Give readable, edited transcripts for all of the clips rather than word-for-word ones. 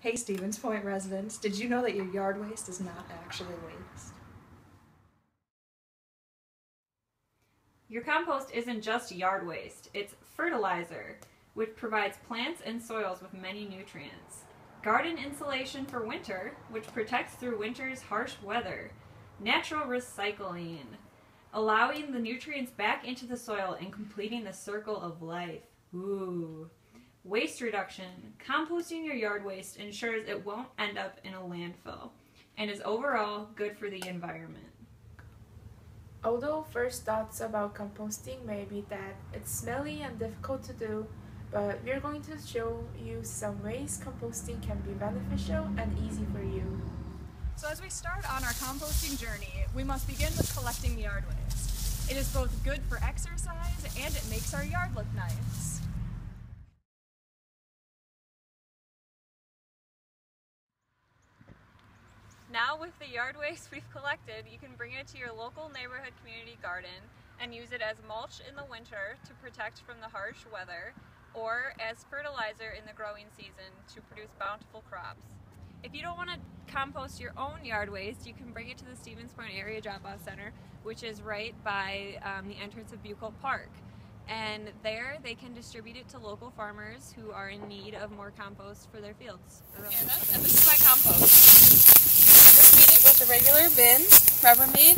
Hey Stevens Point residents, did you know that your yard waste is not actually waste? Your compost isn't just yard waste, it's fertilizer, which provides plants and soils with many nutrients. Garden insulation for winter, which protects through winter's harsh weather. Natural recycling, allowing the nutrients back into the soil and completing the circle of life. Ooh. Waste reduction. Composting your yard waste ensures it won't end up in a landfill and is overall good for the environment. Although first thoughts about composting may be that it's smelly and difficult to do, but we're going to show you some ways composting can be beneficial and easy for you. So as we start on our composting journey, we must begin with collecting yard waste. It is both good for exercise and it makes our yard look nice. Now with the yard waste we've collected, you can bring it to your local neighborhood community garden and use it as mulch in the winter to protect from the harsh weather, or as fertilizer in the growing season to produce bountiful crops. If you don't want to compost your own yard waste, you can bring it to the Stevens Point Area Drop-Off Center, which is right by the entrance of Bucol Park. And there they can distribute it to local farmers who are in need of more compost for their fields. And this is my compost. I just made it with a regular bin, Rubbermaid.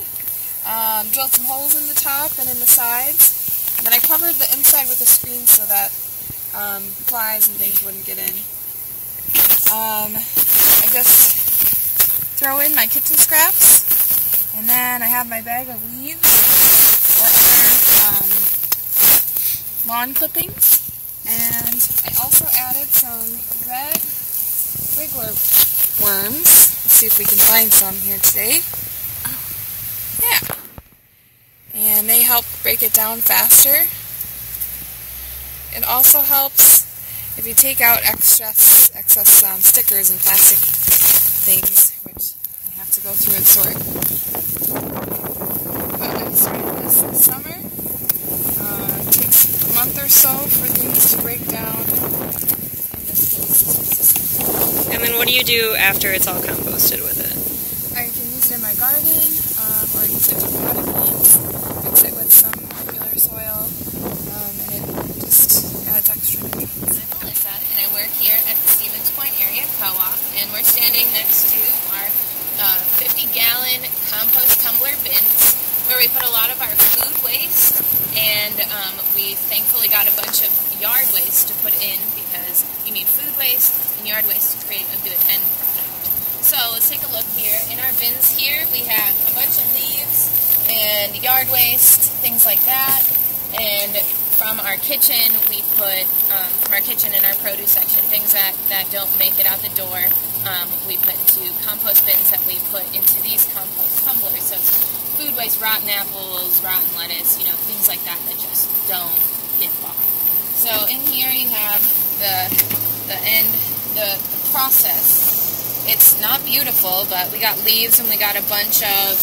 Drilled some holes in the top and in the sides. And then I covered the inside with a screen so that flies and things wouldn't get in. I just throw in my kitchen scraps, and then I have my bag of leaves or other lawn clippings, and I also added some red wiggler worms. Let's see if we can find some here today. Yeah. And they help break it down faster. It also helps if you take out excess stickers and plastic things, which I have to go through and sort. But I started this summer. It takes a month or so for things to break down. And then what do you do after it's all composted with it? I can use it in my garden, or use it for potting plants, mix it with some regular soil, and it just adds extra nutrients. I'm Melissa, and I work here at the Stevens Point Area Co-op, and we're standing next to our 50-gallon compost tumbler bins, where we put a lot of our food waste, and we thankfully got a bunch of yard waste to put in because you need food waste and yard waste to create a good end product. So let's take a look here. In our bins here, we have a bunch of leaves and yard waste, things like that, and from our kitchen, we put, from our kitchen in our produce section, things that don't make it out the door, we put into compost bins that we put into these compost tumblers. So it's food waste, rotten apples, rotten lettuce, things like that that just don't get bought. So in here you have the process. It's not beautiful, but we got leaves and we got a bunch of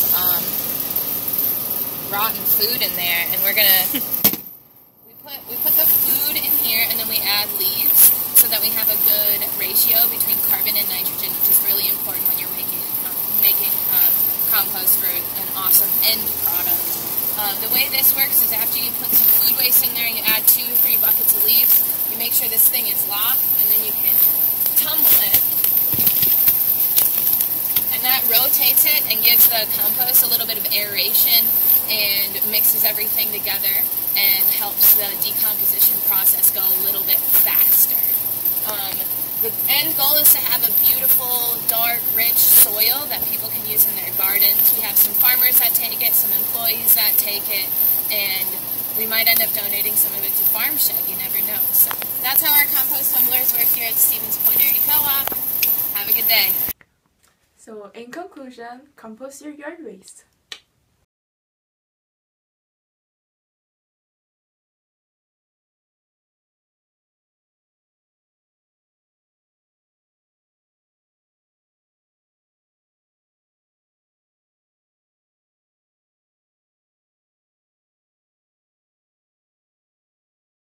rotten food in there, and we're gonna we put the food in here, and then we add leaves so that we have a good ratio between carbon and nitrogen, which is really important when you're making compost for an awesome end product. The way this works is after you put some food waste in there, you add 2 or 3 buckets of leaves, you make sure this thing is locked, and then you can tumble it. And that rotates it and gives the compost a little bit of aeration and mixes everything together and helps the decomposition process go a little bit faster. The end goal is to have a beautiful, dark, rich soil that people can use in their gardens. We have some farmers that take it, some employees that take it, and we might end up donating some of it to Farm Shed. You never know. So that's how our compost tumblers work here at the Stevens Point Area Co-op. Have a good day. So in conclusion, compost your yard waste.